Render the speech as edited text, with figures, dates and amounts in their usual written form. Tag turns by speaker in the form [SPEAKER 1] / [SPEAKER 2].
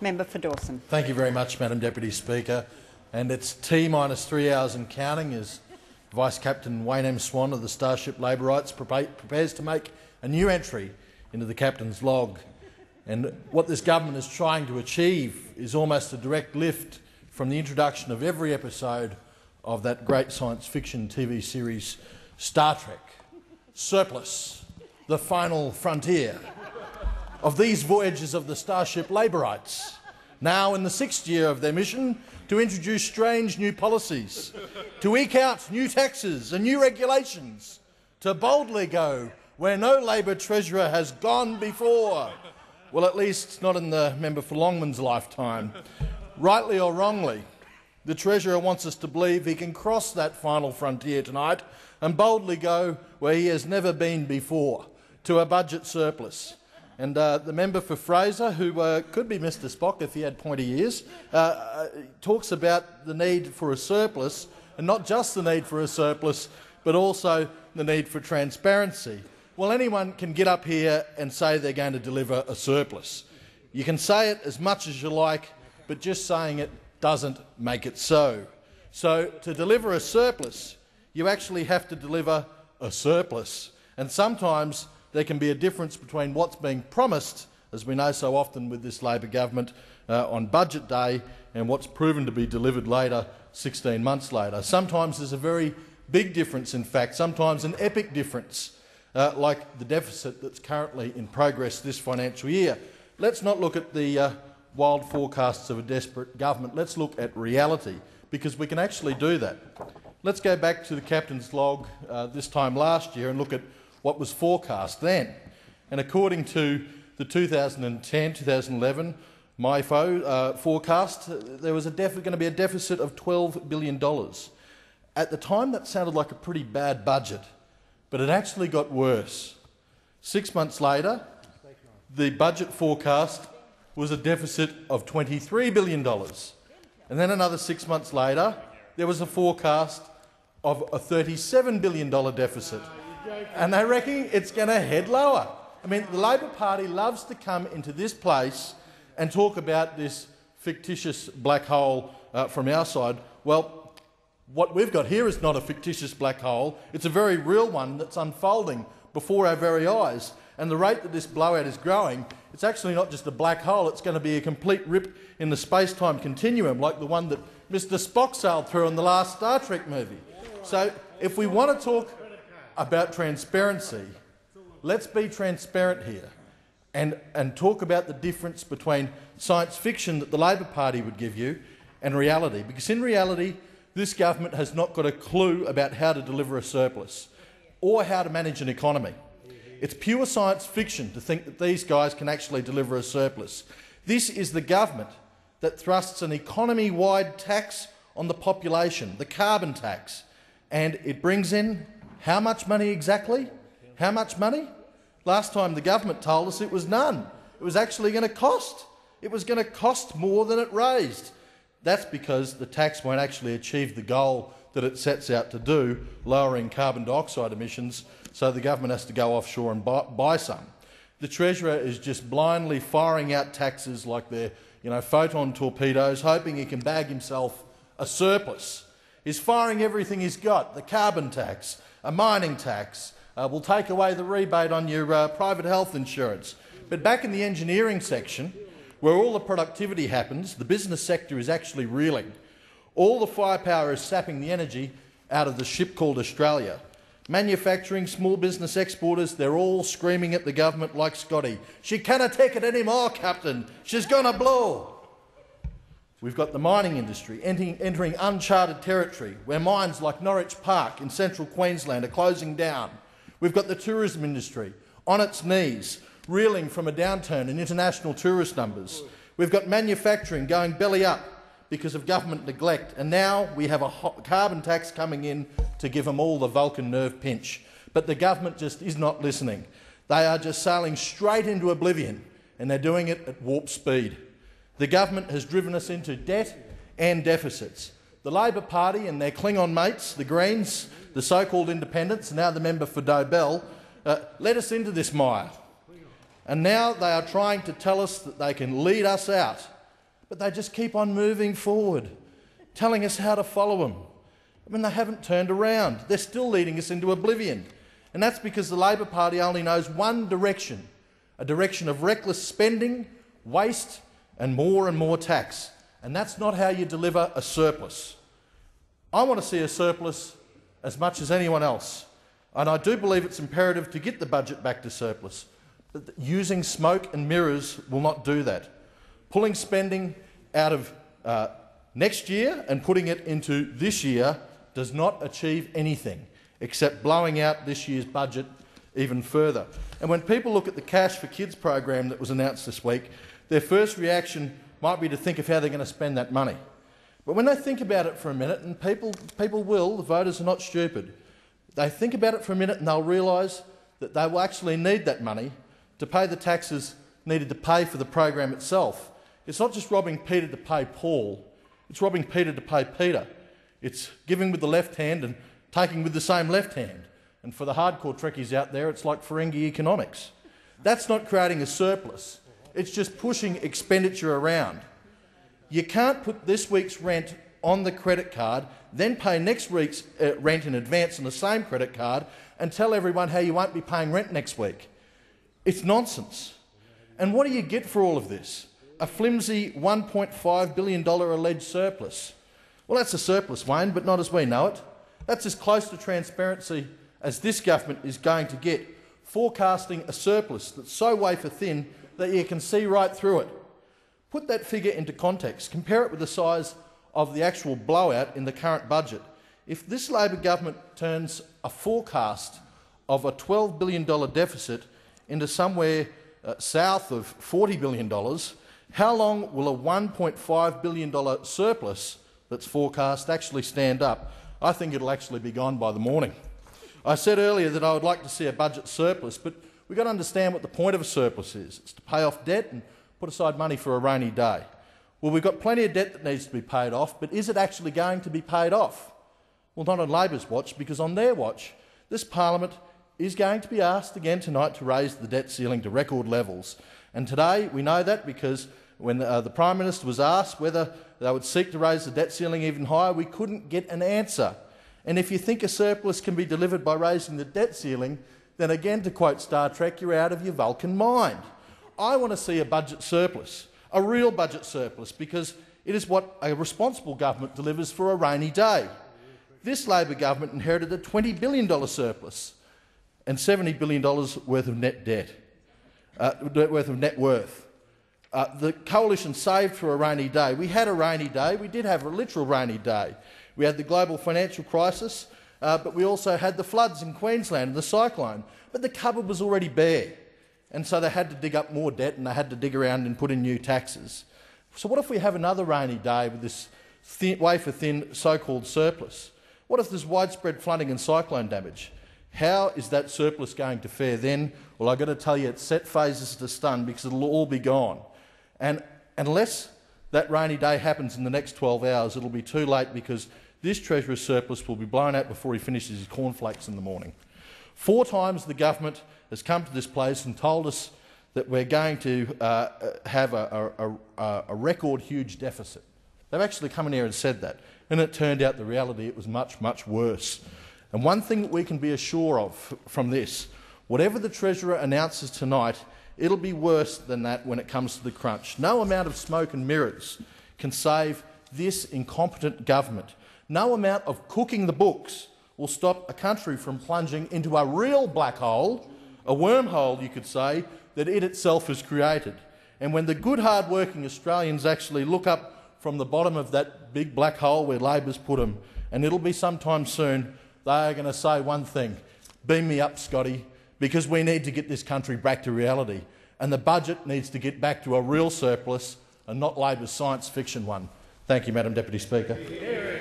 [SPEAKER 1] Member for Dawson.
[SPEAKER 2] Thank you very much, Madam Deputy Speaker. And it's T-3 hours and counting as Vice Captain Wayne Swan of the Starship Labor Rights prepares to make a new entry into the Captain's log. And what this government is trying to achieve is almost a direct lift from the introduction of every episode of that great science fiction TV series Star Trek, Surplus, The Final Frontier, of these voyages of the Starship Laborites, now in the 6th year of their mission to introduce strange new policies, to eke out new taxes and new regulations, to boldly go where no Labor Treasurer has gone before. Well, at least not in the member for Longman's lifetime. Rightly or wrongly, the Treasurer wants us to believe he can cross that final frontier tonight and boldly go where he has never been before, to a budget surplus. And the member for Fraser, who could be Mr Spock if he had pointy ears, talks about the need for a surplus, and not just the need for a surplus, but also the need for transparency. Well, anyone can get up here and say they're going to deliver a surplus. You can say it as much as you like, but just saying it doesn't make it so. So to deliver a surplus, you actually have to deliver a surplus. And sometimes there can be a difference between what's being promised, as we know so often with this Labor government, on budget day, and what's proven to be delivered later, 16 months later. Sometimes there's a very big difference, in fact, sometimes an epic difference, like the deficit that's currently in progress this financial year. Let's not look at the wild forecasts of a desperate government. Let's look at reality, because we can actually do that. Let's go back to the Captain's log this time last year and look at what was forecast then. And according to the 2010-2011 MIFO forecast, there was going to be a deficit of $12 billion. At the time, that sounded like a pretty bad budget, but it actually got worse. 6 months later, the budget forecast was a deficit of $23 billion. And then another 6 months later, there was a forecast of a $37 billion deficit. And they reckon it's going to head lower. I mean, the Labor Party loves to come into this place and talk about this fictitious black hole from our side. Well, what we've got here is not a fictitious black hole. It's a very real one that's unfolding before our very eyes. And the rate that this blowout is growing, it's actually not just a black hole, it's going to be a complete rip in the space-time continuum, like the one that Mr Spock sailed through in the last Star Trek movie. So if we want to talk about transparency, let's be transparent here and talk about the difference between science fiction that the Labor Party would give you and reality. Because in reality, this government has not got a clue about how to deliver a surplus or how to manage an economy. It's pure science fiction to think that these guys can actually deliver a surplus. This is the government that thrusts an economy-wide tax on the population, the carbon tax, and it brings in how much money exactly? How much money? Last time the government told us it was none. It was actually going to cost. It was going to cost more than it raised. That's because the tax won't actually achieve the goal that it sets out to do, lowering carbon dioxide emissions, so the government has to go offshore and buy some. The Treasurer is just blindly firing out taxes like they're photon torpedoes, hoping he can bag himself a surplus. He's firing everything he's got, the carbon tax, a mining tax, we'll take away the rebate on your private health insurance. But back in the engineering section, where all the productivity happens, the business sector is actually reeling. All the firepower is sapping the energy out of the ship called Australia. Manufacturing, small business exporters, they're all screaming at the government like Scotty. She cannot take it anymore, Captain. She's gonna blow. We've got the mining industry entering uncharted territory where mines like Norwich Park in central Queensland are closing down. We've got the tourism industry on its knees, reeling from a downturn in international tourist numbers. We've got manufacturing going belly up because of government neglect, and now we have a carbon tax coming in to give them all the Vulcan nerve pinch. But the government just is not listening. They are just sailing straight into oblivion, and they're doing it at warp speed. The government has driven us into debt and deficits. The Labor Party and their Klingon mates, the Greens, the so-called independents, and now the member for Dobell, led us into this mire. And now they are trying to tell us that they can lead us out but they just keep on moving forward, telling us how to follow them. I mean, they haven't turned around. They're still leading us into oblivion. And that's because the Labor Party only knows one direction, a direction of reckless spending, waste and more tax. And that's not how you deliver a surplus. I want to see a surplus as much as anyone else. And I do believe it's imperative to get the budget back to surplus. But using smoke and mirrors will not do that. Pulling spending out of next year and putting it into this year does not achieve anything except blowing out this year's budget even further. And when people look at the Cash for Kids program that was announced this week, their first reaction might be to think of how they're going to spend that money. But when they think about it for a minute, and people will, the voters are not stupid, they think about it for a minute and they'll realise that they will actually need that money to pay the taxes needed to pay for the program itself. It's not just robbing Peter to pay Paul, it's robbing Peter to pay Peter. It's giving with the left hand and taking with the same left hand. And for the hardcore trekkies out there, it's like Ferengi economics. That's not creating a surplus. It's just pushing expenditure around. You can't put this week's rent on the credit card, then pay next week's rent in advance on the same credit card and tell everyone how you won't be paying rent next week. It's nonsense. And what do you get for all of this? A flimsy $1.5 billion alleged surplus. Well, that's a surplus, Wayne, but not as we know it. That's as close to transparency as this government is going to get, forecasting a surplus that's so wafer-thin that you can see right through it. Put that figure into context. Compare it with the size of the actual blowout in the current budget. If this Labor government turns a forecast of a $12 billion deficit into somewhere south of $40 billion, how long will a $1.5 billion surplus that's forecast actually stand up? I think it'll actually be gone by the morning. I said earlier that I would like to see a budget surplus, but we've got to understand what the point of a surplus is. It's to pay off debt and put aside money for a rainy day. Well, we've got plenty of debt that needs to be paid off, but is it actually going to be paid off? Well, not on Labor's watch, because on their watch, this parliament is going to be asked again tonight to raise the debt ceiling to record levels. And today we know that because when the Prime Minister was asked whether they would seek to raise the debt ceiling even higher, we couldn't get an answer. And if you think a surplus can be delivered by raising the debt ceiling, then again, to quote Star Trek, you're out of your Vulcan mind. I want to see a budget surplus, a real budget surplus, because it is what a responsible government delivers for a rainy day. This Labor government inherited a $20 billion surplus and $70 billion worth of net debt, worth of net worth. The coalition saved for a rainy day. We had a rainy day. We did have a literal rainy day. We had the global financial crisis, but we also had the floods in Queensland and the cyclone. But the cupboard was already bare, and so they had to dig up more debt and they had to dig around and put in new taxes. So what if we have another rainy day with this wafer-thin so-called surplus? What if there's widespread flooding and cyclone damage? How is that surplus going to fare then? Well, I've got to tell you, it's set phases to stun because it'll all be gone. And unless that rainy day happens in the next 12 hours, it'll be too late because this Treasurer's surplus will be blown out before he finishes his cornflakes in the morning. 4 times the government has come to this place and told us that we're going to have a record huge deficit. They've actually come in here and said that, and it turned out the reality it was much, much worse. And one thing that we can be assured of from this, whatever the Treasurer announces tonight, it'll be worse than that when it comes to the crunch. No amount of smoke and mirrors can save this incompetent government. No amount of cooking the books will stop a country from plunging into a real black hole, a wormhole, you could say, that it itself has created. And when the good, hard-working Australians actually look up from the bottom of that big black hole where Labor's put them, and it'll be sometime soon, they are going to say one thing: beam me up, Scotty, because we need to get this country back to reality. And the budget needs to get back to a real surplus and not Labor's science fiction one. Thank you, Madam Deputy Speaker.